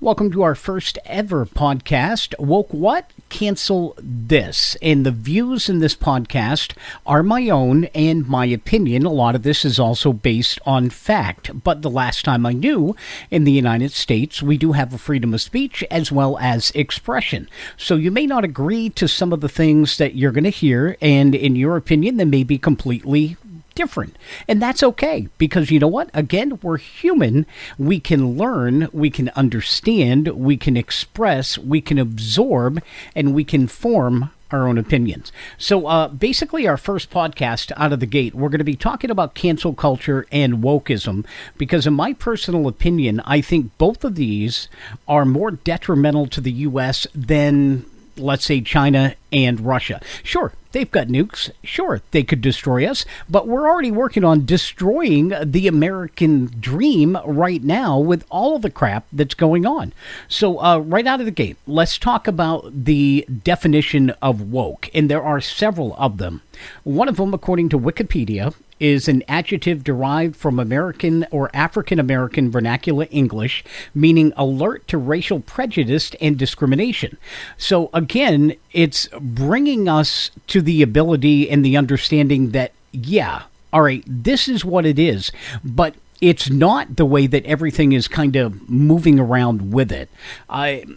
Welcome to our first ever podcast, Woke What? Cancel This. And the views in this podcast are my own and my opinion. A lot of this is also based on fact. But the last time I knew, in the United States, we do have a freedom of speech as well as expression. So you may not agree to some of the things that you're going to hear, and in your opinion, they may be completely different. And that's okay, because you know what? Again, we're human. We can learn, we can understand, we can express, we can absorb, and we can form our own opinions. So basically, our first podcast out of the gate, we're going to be talking about cancel culture and wokeism, because in my personal opinion, I think both of these are more detrimental to the U.S. than, let's say, China and Russia. Sure, they've got nukes. Sure, they could destroy us, but we're already working on destroying the American dream right now with all of the crap that's going on. So right out of the gate, let's talk about the definition of woke, and there are several of them. One of them, according to Wikipedia, is an adjective derived from American or African American vernacular English, meaning alert to racial prejudice and discrimination. So again, it's bringing us to the ability and the understanding that, yeah, all right, this is what it is, but it's not the way that everything is kind of moving around with it.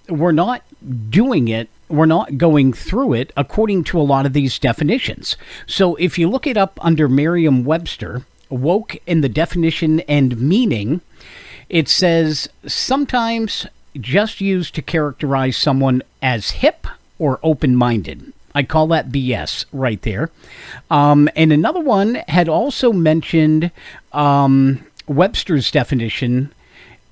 We're not doing it. We're not going through it according to a lot of these definitions. So if you look it up under Merriam-Webster, woke in the definition and meaning, it says sometimes just used to characterize someone as hip or open-minded. I call that BS right there. And another one had also mentioned Webster's definition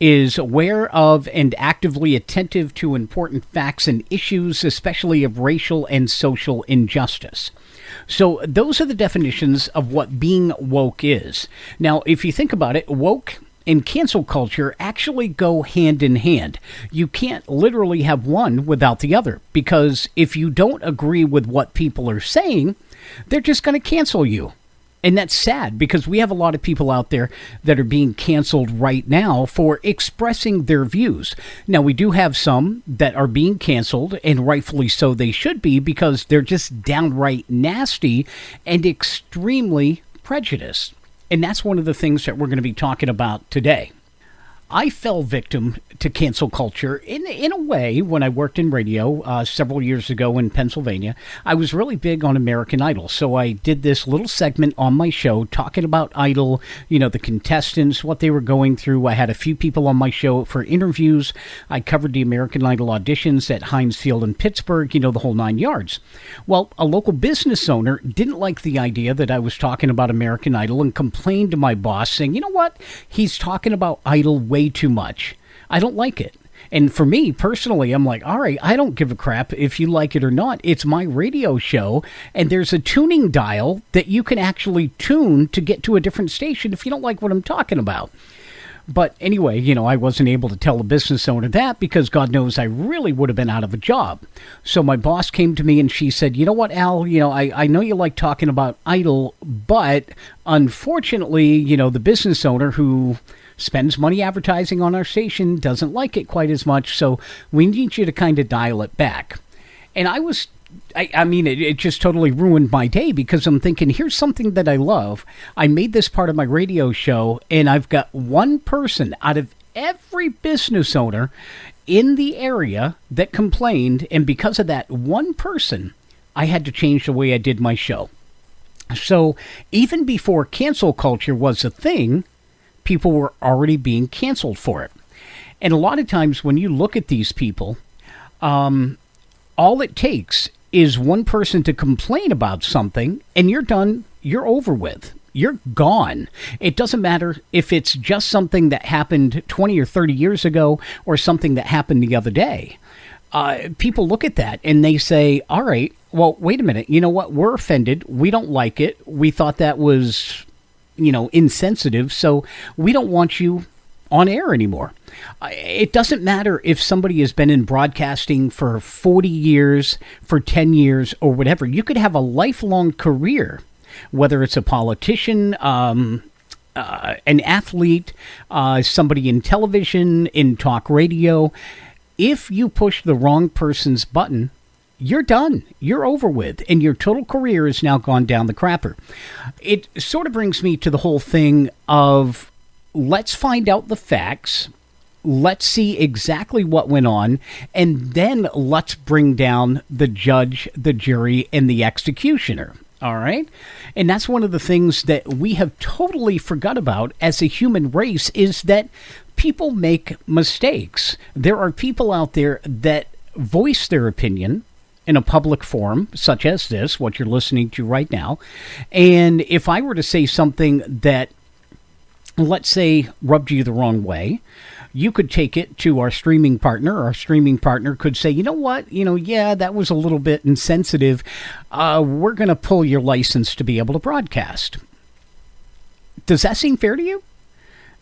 is aware of and actively attentive to important facts and issues, especially of racial and social injustice. So those are the definitions of what being woke is. Now, if you think about it, woke and cancel culture actually go hand in hand. You can't literally have one without the other, because if you don't agree with what people are saying, they're just going to cancel you. And that's sad, because we have a lot of people out there that are being canceled right now for expressing their views. Now, we do have some that are being canceled, and rightfully so they should be, because they're just downright nasty and extremely prejudiced. And that's one of the things that we're going to be talking about today. I fell victim to cancel culture in a way when I worked in radio several years ago in Pennsylvania. I was really big on American Idol, so I did this little segment on my show talking about Idol, you know, the contestants, what they were going through. I had a few people on my show for interviews. I covered the American Idol auditions at Heinz Field in Pittsburgh, you know, the whole 9 yards. Well, a local business owner didn't like the idea that I was talking about American Idol and complained to my boss saying, you know what, he's talking about Idol way too much. I don't like it. And for me personally, I'm like, all right, I don't give a crap if you like it or not. It's my radio show, and there's a tuning dial that you can actually tune to get to a different station if you don't like what I'm talking about. But anyway, you know, I wasn't able to tell the business owner that, because God knows I really would have been out of a job. So my boss came to me and she said, you know what, Al, you know, I know you like talking about Idol, but unfortunately, you know, the business owner who spends money advertising on our station doesn't like it quite as much, so we need you to kind of dial it back. And I mean, it just totally ruined my day, because I'm thinking, here's something that I love. I made this part of my radio show, and I've got one person out of every business owner in the area that complained, and because of that one person, I had to change the way I did my show. So even before cancel culture was a thing, people were already being canceled for it. And a lot of times when you look at these people, all it takes is one person to complain about something, and you're done, you're over with. You're gone. It doesn't matter if it's just something that happened 20 or 30 years ago or something that happened the other day. People look at that and they say, all right, well, wait a minute. You know what? We're offended. We don't like it. We thought that was, you know, insensitive, so we don't want you on air anymore. It doesn't matter if somebody has been in broadcasting for 40 years, for 10 years, or whatever. You could have a lifelong career, whether it's a politician, an athlete, somebody in television, in talk radio, if you push the wrong person's button, you're done. You're over with. And your total career has now gone down the crapper. It sort of brings me to the whole thing of let's find out the facts. Let's see exactly what went on. And then let's bring down the judge, the jury, and the executioner. All right? And that's one of the things that we have totally forgot about as a human race is that people make mistakes. There are people out there that voice their opinion in a public forum, such as this, what you're listening to right now. And if I were to say something that, let's say, rubbed you the wrong way, you could take it to our streaming partner. Our streaming partner could say, you know what, yeah, that was a little bit insensitive. We're going to pull your license to be able to broadcast. Does that seem fair to you?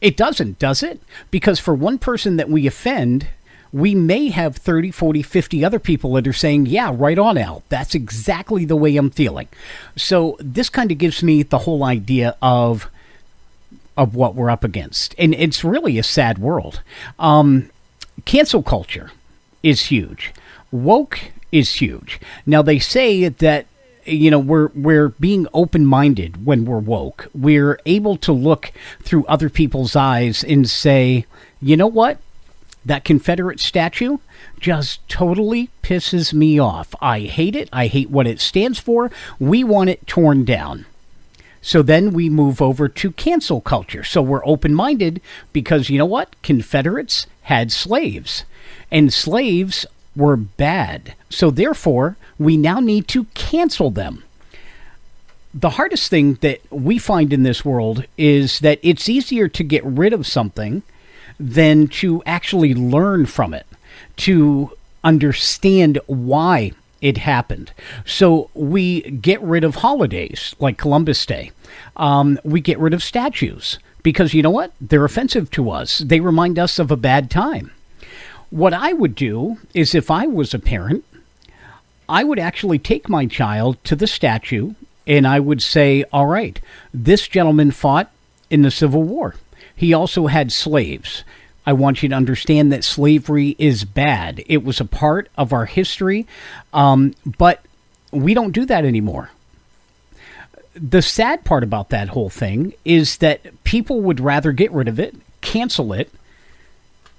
It doesn't, does it? Because for one person that we offend, we may have 30, 40, 50 other people that are saying, yeah, right on, Al. That's exactly the way I'm feeling. So this kind of gives me the whole idea of what we're up against. And it's really a sad world. Cancel culture is huge. Woke is huge. Now, they say that, we're being open-minded when we're woke. We're able to look through other people's eyes and say, you know what? That Confederate statue just totally pisses me off. I hate it. I hate what it stands for. We want it torn down. So then we move over to cancel culture. So we're open-minded because, you know what? Confederates had slaves, and slaves were bad. So therefore, we now need to cancel them. The hardest thing that we find in this world is that it's easier to get rid of something than to actually learn from it, to understand why it happened. So we get rid of holidays like Columbus Day. We get rid of statues because, you know what? They're offensive to us. They remind us of a bad time. What I would do is, if I was a parent, I would actually take my child to the statue and I would say, all right, this gentleman fought in the Civil War. He also had slaves. I want you to understand that slavery is bad. It was a part of our history, but we don't do that anymore. The sad part about that whole thing is that people would rather get rid of it, cancel it.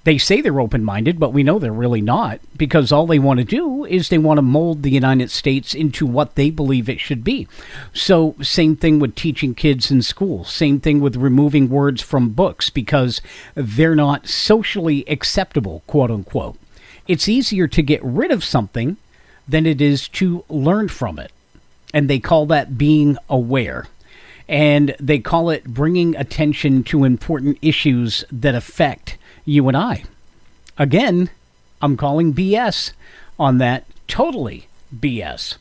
They say they're open-minded, but we know they're really not, because all they want to do is they want to mold the United States into what they believe it should be. So same thing with teaching kids in school. Same thing with removing words from books because they're not socially acceptable, quote unquote. It's easier to get rid of something than it is to learn from it. And they call that being aware. And they call it bringing attention to important issues that affect you and I. Again, I'm calling BS on that. Totally BS.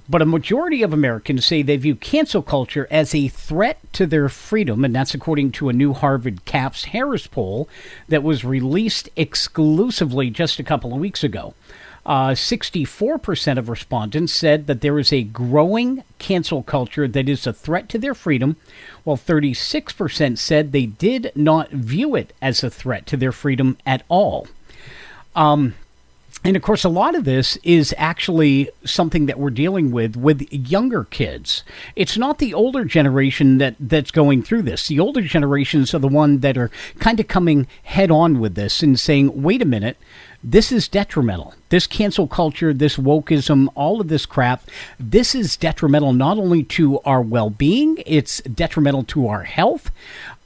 But a majority of Americans say they view cancel culture as a threat to their freedom, and that's according to a new Harvard CAPS Harris poll that was released exclusively just a couple of weeks ago. 64% of respondents said that there is a growing cancel culture that is a threat to their freedom, while 36% said they did not view it as a threat to their freedom at all. And of course, a lot of this is actually something that we're dealing with younger kids. It's not the older generation that's going through this. The older generations are the one that are kind of coming head on with this and saying, wait a minute, this is detrimental. This cancel culture, this wokeism, all of this crap, this is detrimental not only to our well-being, it's detrimental to our health,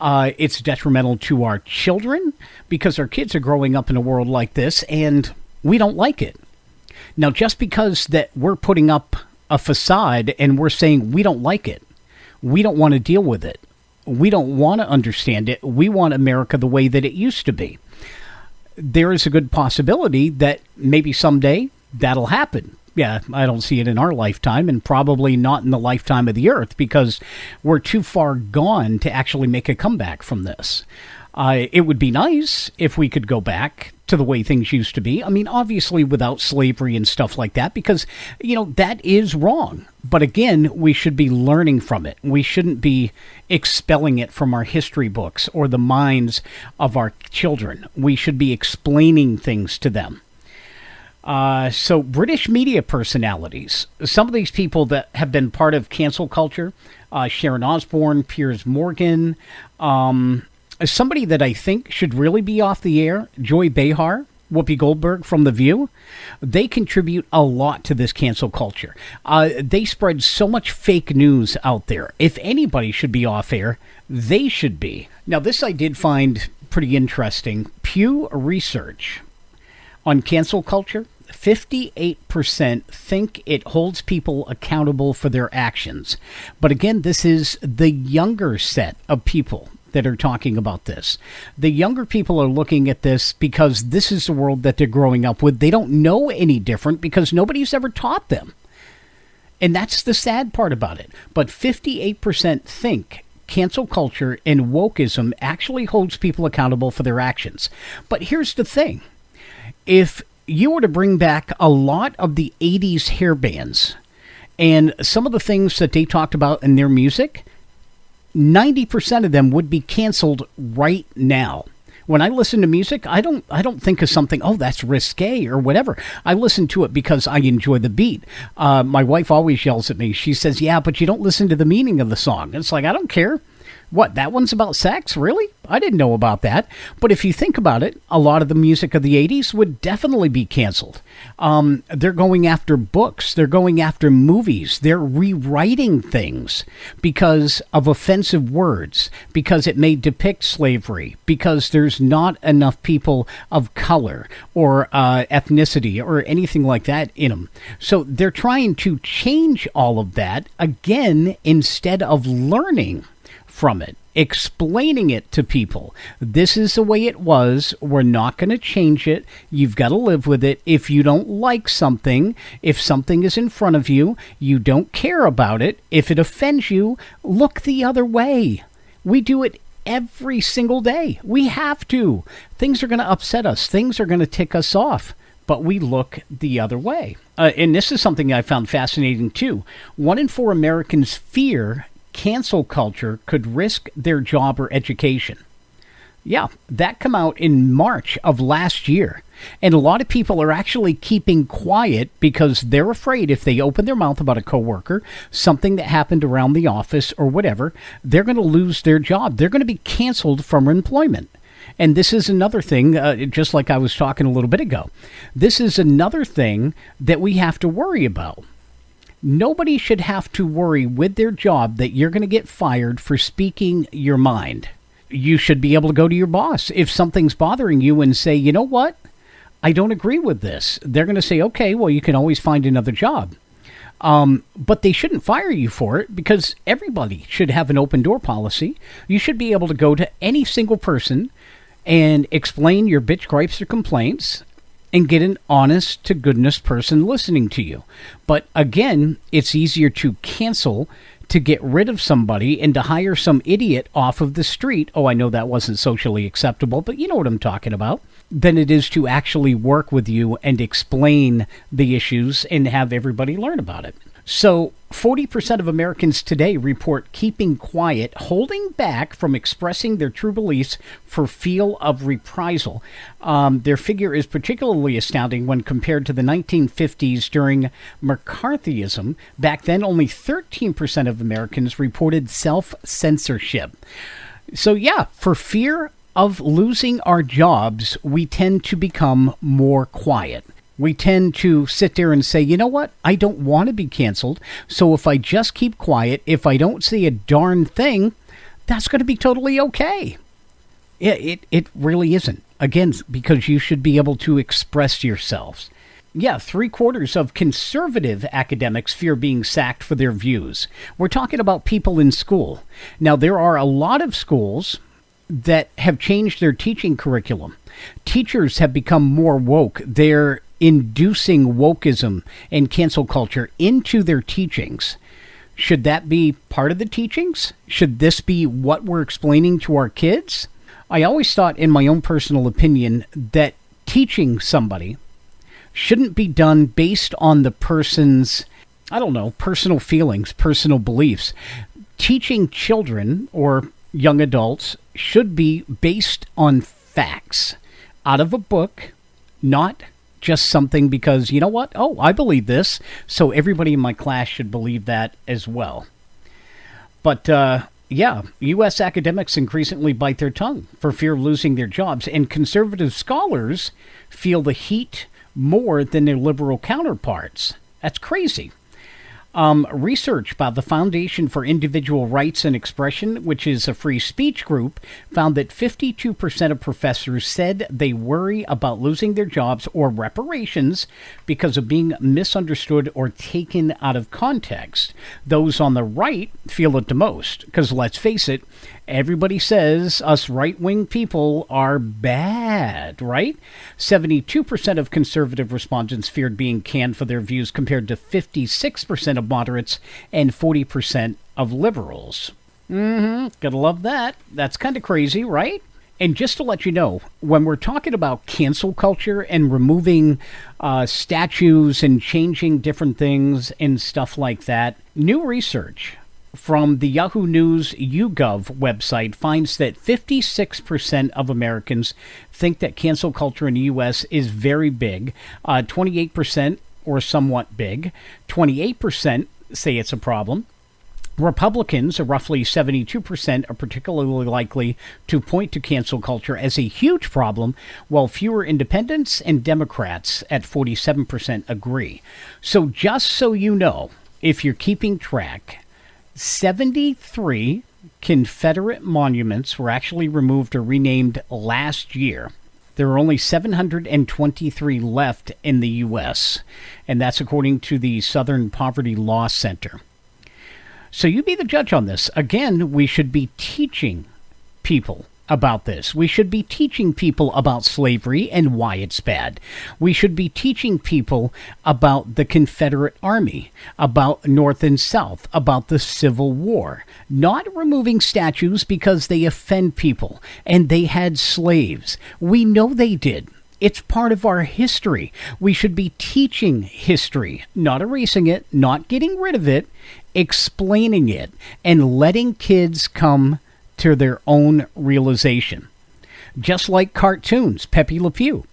it's detrimental to our children, because our kids are growing up in a world like this, and we don't like it. Now, just because that we're putting up a facade and we're saying we don't like it, we don't want to deal with it, we don't want to understand it, we want America the way that it used to be. There is a good possibility that maybe someday that'll happen. Yeah, I don't see it in our lifetime, and probably not in the lifetime of the earth, because we're too far gone to actually make a comeback from this. It would be nice if we could go back to to the way things used to be. I mean, obviously without slavery and stuff like that, because, that is wrong. But again, we should be learning from it. We shouldn't be expelling it from our history books or the minds of our children. We should be explaining things to them. So British media personalities, some of these people that have been part of cancel culture, Sharon Osbourne, Piers Morgan, somebody that I think should really be off the air, Joy Behar, Whoopi Goldberg from The View, they contribute a lot to this cancel culture. They spread so much fake news out there. If anybody should be off air, they should be. Now, this I did find pretty interesting. Pew Research on cancel culture, 58% think it holds people accountable for their actions. But again, this is the younger set of people that are talking about this. The younger people are looking at this because this is the world that they're growing up with. They don't know any different because nobody's ever taught them. And that's the sad part about it. But 58% think cancel culture and wokeism actually holds people accountable for their actions. But here's the thing. If you were to bring back a lot of the 80s hair bands and some of the things that they talked about in their music, 90% of them would be canceled right now. When I listen to music, I don't think of something, oh, that's risque or whatever. I listen to it because I enjoy the beat. My wife always yells at me. She says, yeah, but you don't listen to the meaning of the song. It's like, I don't care. What, that one's about sex? Really? I didn't know about that. But if you think about it, a lot of the music of the 80s would definitely be canceled. They're going after books. They're going after movies. They're rewriting things because of offensive words, because it may depict slavery, because there's not enough people of color or ethnicity or anything like that in them. So they're trying to change all of that, again, instead of learning from it, explaining it to people. This is the way it was. We're not going to change it. You've got to live with it. If you don't like something, if something is in front of you, you don't care about it. If it offends you, look the other way. We do it every single day. We have to. Things are going to upset us. Things are going to tick us off. But we look the other way. And this is something I found fascinating too. 1 in 4 Americans fear cancel culture could risk their job or education. Yeah, that came out in March of last year. And a lot of people are actually keeping quiet because they're afraid if they open their mouth about a coworker, something that happened around the office or whatever, they're going to lose their job. They're going to be canceled from employment. And this is another thing, just like I was talking a little bit ago. This is another thing that we have to worry about. Nobody should have to worry with their job that you're going to get fired for speaking your mind. You should be able to go to your boss if something's bothering you and say, you know what? I don't agree with this. They're going to say, okay, well, you can always find another job. But they shouldn't fire you for it because everybody should have an open door policy. You should be able to go to any single person and explain your bitch, gripes, or complaints and get an honest to goodness person listening to you. But again, it's easier to cancel, to get rid of somebody and to hire some idiot off of the street. Oh, I know that wasn't socially acceptable, but you know what I'm talking about. Than it is to actually work with you and explain the issues and have everybody learn about it. So 40% of Americans today report keeping quiet, holding back from expressing their true beliefs for fear of reprisal. Their figure is particularly astounding when compared to the 1950s during McCarthyism. Back then, only 13% of Americans reported self-censorship. So yeah, for fear of losing our jobs, we tend to become more quiet. We tend to sit there and say, you know what? I don't want to be canceled. So if I just keep quiet, if I don't say a darn thing, that's going to be totally okay. It really isn't. Again, because you should be able to express yourselves. Yeah, 3/4 of conservative academics fear being sacked for their views. We're talking about people in school. Now, there are a lot of schools that have changed their teaching curriculum. Teachers have become more woke. They're inducing wokeism and cancel culture into their teachings. Should that be part of the teachings? Should this be what we're explaining to our kids? I always thought, in my own personal opinion, that teaching somebody shouldn't be done based on the person's, I don't know, personal feelings, personal beliefs. Teaching children or young adults should be based on facts out of a book, not just something because, you know what? Oh, I believe this, so everybody in my class should believe that as well. But, U.S. academics increasingly bite their tongue for fear of losing their jobs, and conservative scholars feel the heat more than their liberal counterparts. That's crazy. Research by the Foundation for Individual Rights and Expression, which is a free speech group, found that 52% of professors said they worry about losing their jobs or reparations because of being misunderstood or taken out of context. Those on the right feel it the most, because let's face it, everybody says us right-wing people are bad, right? 72% of conservative respondents feared being canned for their views compared to 56% of moderates and 40% of liberals. Gotta love that. That's kind of crazy, right? And just to let you know, when we're talking about cancel culture and removing statues and changing different things and stuff like that, new research from the Yahoo News YouGov website finds that 56% of Americans think that cancel culture in the U.S. is very big, 28% or somewhat big, 28% say it's a problem. Republicans, roughly 72%, are particularly likely to point to cancel culture as a huge problem, while fewer independents and Democrats at 47% agree. So just so you know, if you're keeping track, 73 Confederate monuments were actually removed or renamed last year. There are only 723 left in the U.S., and that's according to the Southern Poverty Law Center. So you be the judge on this. Again, we should be teaching people about this. We should be teaching people about slavery and why it's bad. We should be teaching people about the Confederate Army, about North and South, about the Civil War. Not removing statues because they offend people and they had slaves. We know they did. It's part of our history. We should be teaching history, not erasing it, not getting rid of it, explaining it, and letting kids come to their own realization. Just like cartoons, Pepe Le Pew.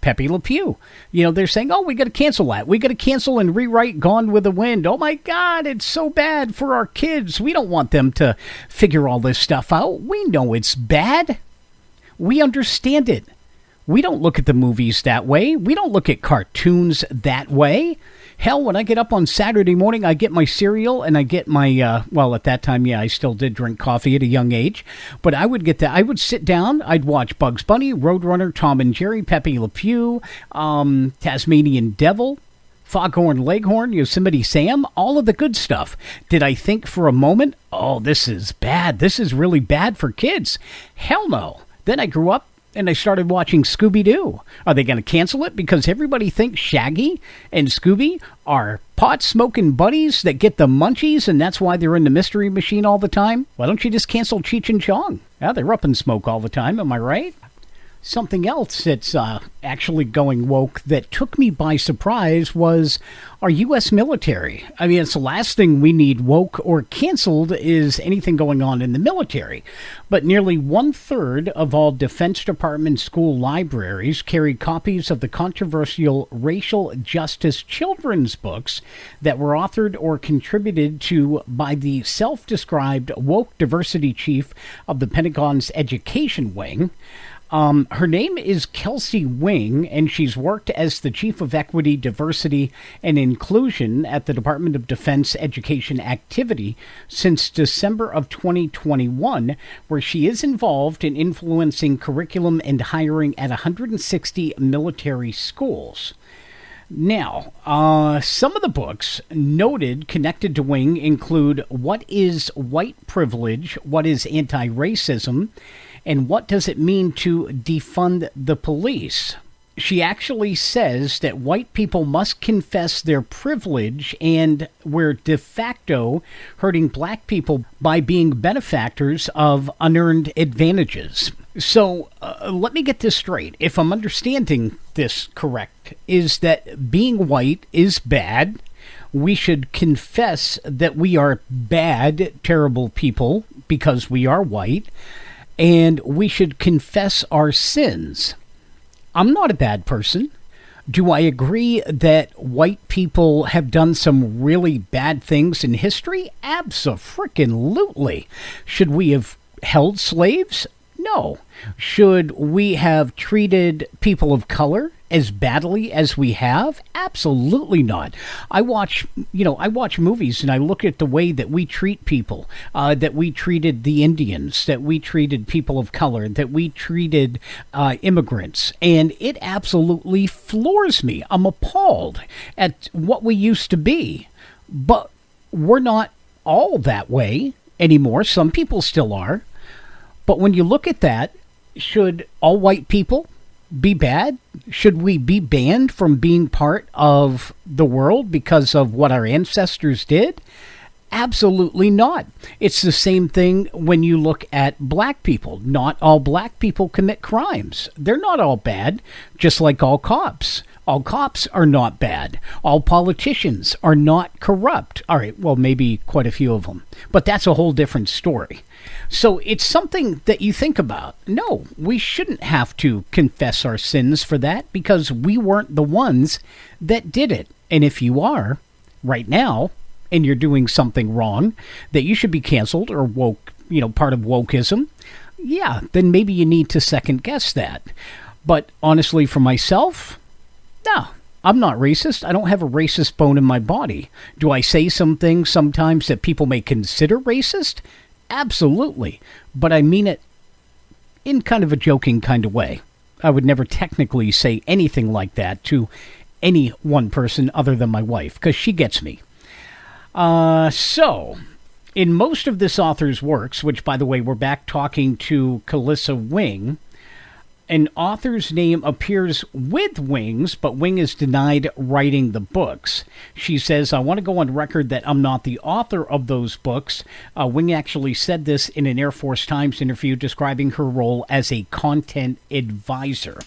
You know, they're saying, oh, we got to cancel that. We got to cancel and rewrite Gone with the Wind. Oh, my God, it's so bad for our kids. We don't want them to figure all this stuff out. We know it's bad. We understand it. We don't look at the movies that way. We don't look at cartoons that way. Hell, when I get up on Saturday morning, I get my cereal and I get my, well, at that time, I still did drink coffee at a young age. But I would get that. I would sit down. I'd watch Bugs Bunny, Roadrunner, Tom and Jerry, Pepe Le Pew, Tasmanian Devil, Foghorn Leghorn, Yosemite Sam, all of the good stuff. Did I think for a moment, oh, this is bad. This is really bad for kids? Hell no. Then I grew up and I started watching Scooby-Doo. Are they going to cancel it because everybody thinks Shaggy and Scooby are pot-smoking buddies that get the munchies and that's why they're in the Mystery Machine all the time? Why don't you just cancel Cheech and Chong? Yeah, they're up in smoke all the time, am I right? Something else that's actually going woke that took me by surprise was our U.S. military. I mean, it's the last thing we need woke or canceled is anything going on in the military. But nearly 1/3 of all Defense Department school libraries carry copies of the controversial racial justice children's books that were authored or contributed to by the self-described woke diversity chief of the Pentagon's education wing. Her name is Kelsey Wing, and she's worked as the Chief of Equity, Diversity, and Inclusion at the Department of Defense Education Activity since December of 2021, where she is involved in influencing curriculum and hiring at 160 military schools. Now, some of the books noted connected to Wing include What is White Privilege? What is Anti-Racism? And what does it mean to defund the police? She actually says that white people must confess their privilege and we're de facto hurting black people by being benefactors of unearned advantages. So let me get this straight. If I'm understanding this correct, is that being white is bad. We should confess that we are bad, terrible people because we are white, and we should confess our sins. I'm not a bad person. Do I agree that white people have done some really bad things in history? Abso-freaking-lutely. Should we have held slaves? No. Should we have treated people of color as badly as we have? Absolutely not. I watch movies and I look at the way that we treat people, that we treated the Indians, that we treated people of color, that we treated immigrants, and it absolutely floors me. I'm appalled at what we used to be, but we're not all that way anymore. Some people still are. But when you look at that, should all white people be bad? Should we be banned from being part of the world because of what our ancestors did? Absolutely not. It's the same thing when you look at black people. Not all black people commit crimes. They're not all bad, just like all cops. All cops are not bad. All politicians are not corrupt. All right, well, maybe quite a few of them. But that's a whole different story. So it's something that you think about. No, we shouldn't have to confess our sins for that because we weren't the ones that did it. And if you are, right now, and you're doing something wrong, that you should be canceled or woke, part of wokeism, yeah, then maybe you need to second guess that. But honestly, for myself, no, I'm not racist. I don't have a racist bone in my body. Do I say some things sometimes that people may consider racist? Absolutely. But I mean it in kind of a joking kind of way. I would never technically say anything like that to any one person other than my wife, because she gets me. So, in most of this author's works, which, by the way, we're back talking to Calissa Wing, an author's name appears with Wing's, but Wing is denied writing the books. She says, I want to go on record that I'm not the author of those books. Wing actually said this in an Air Force Times interview describing her role as a content advisor.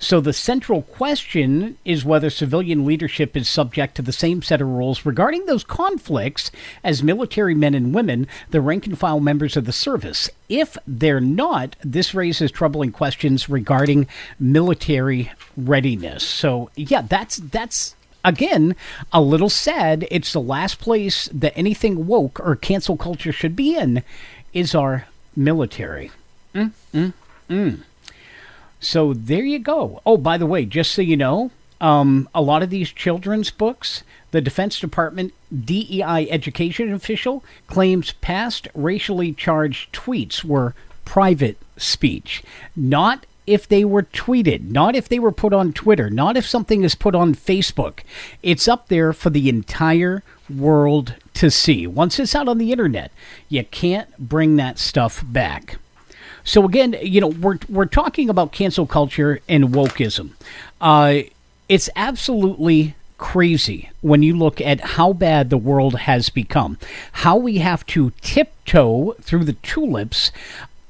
So the central question is whether civilian leadership is subject to the same set of rules regarding those conflicts as military men and women, the rank-and-file members of the service. If they're not, this raises troubling questions regarding military readiness. So, yeah, that's again, a little sad. It's the last place that anything woke or cancel culture should be in is our military. So there you go. Oh, by the way, just so you know, a lot of these children's books, the Defense Department DEI education official claims past racially charged tweets were private speech. Not if they were tweeted, not if they were put on Twitter, not if something is put on Facebook. It's up there for the entire world to see. Once it's out on the internet, you can't bring that stuff back. So again, we're talking about cancel culture and wokeism. It's absolutely crazy when you look at how bad the world has become, how we have to tiptoe through the tulips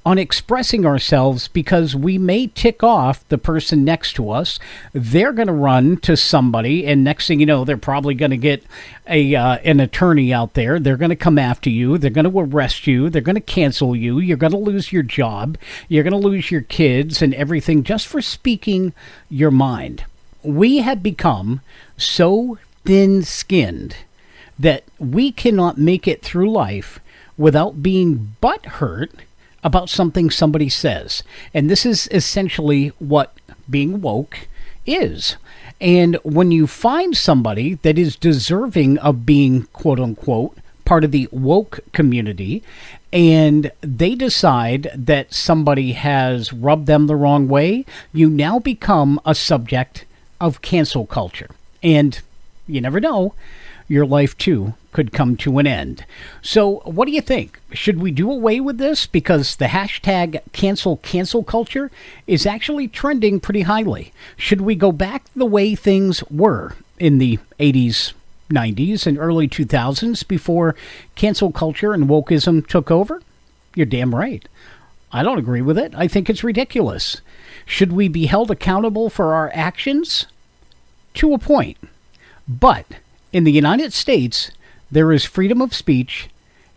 on expressing ourselves because we may tick off the person next to us. They're going to run to somebody, and next thing you know, they're probably going to get an attorney out there. They're going to come after you. They're going to arrest you. They're going to cancel you. You're going to lose your job. You're going to lose your kids and everything just for speaking your mind. We have become so thin-skinned that we cannot make it through life without being butthurt about something somebody says. And this is essentially what being woke is. And when you find somebody that is deserving of being, quote unquote, part of the woke community, and they decide that somebody has rubbed them the wrong way, you now become a subject of cancel culture. And you never know, your life too could come to an end. So what do you think? Should we do away with this? Because the hashtag cancel culture is actually trending pretty highly. Should we go back the way things were in the 80s, 90s, and early 2000s before cancel culture and wokeism took over? You're damn right. I don't agree with it. I think it's ridiculous. Should we be held accountable for our actions? To a point. But in the United States, there is freedom of speech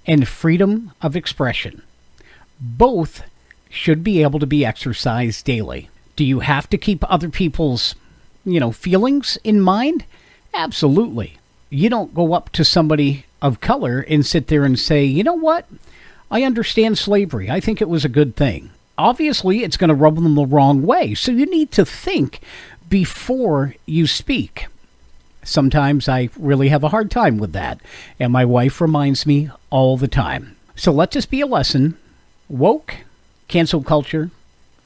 and freedom of expression. Both should be able to be exercised daily. Do you have to keep other people's, feelings in mind? Absolutely. You don't go up to somebody of color and sit there and say, you know what? I understand slavery. I think it was a good thing. Obviously, it's going to rub them the wrong way. So you need to think before you speak. Sometimes I really have a hard time with that. And my wife reminds me all the time. So let this be a lesson. Woke, cancel culture,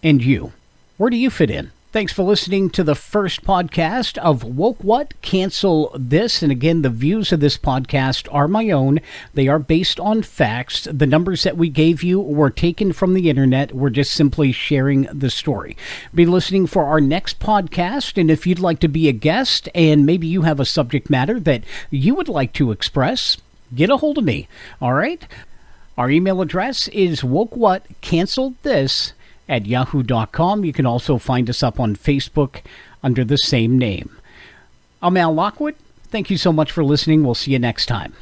and you. Where do you fit in? Thanks for listening to the first podcast of Woke What? Cancel This. And again, the views of this podcast are my own. They are based on facts. The numbers that we gave you were taken from the internet. We're just simply sharing the story. Be listening for our next podcast. And if you'd like to be a guest and maybe you have a subject matter that you would like to express, get a hold of me. All right? Our email address is WokeWhatCancelThis at yahoo.com. You can also find us up on Facebook under the same name. I'm Al Lockwood. Thank you so much for listening. We'll see you next time.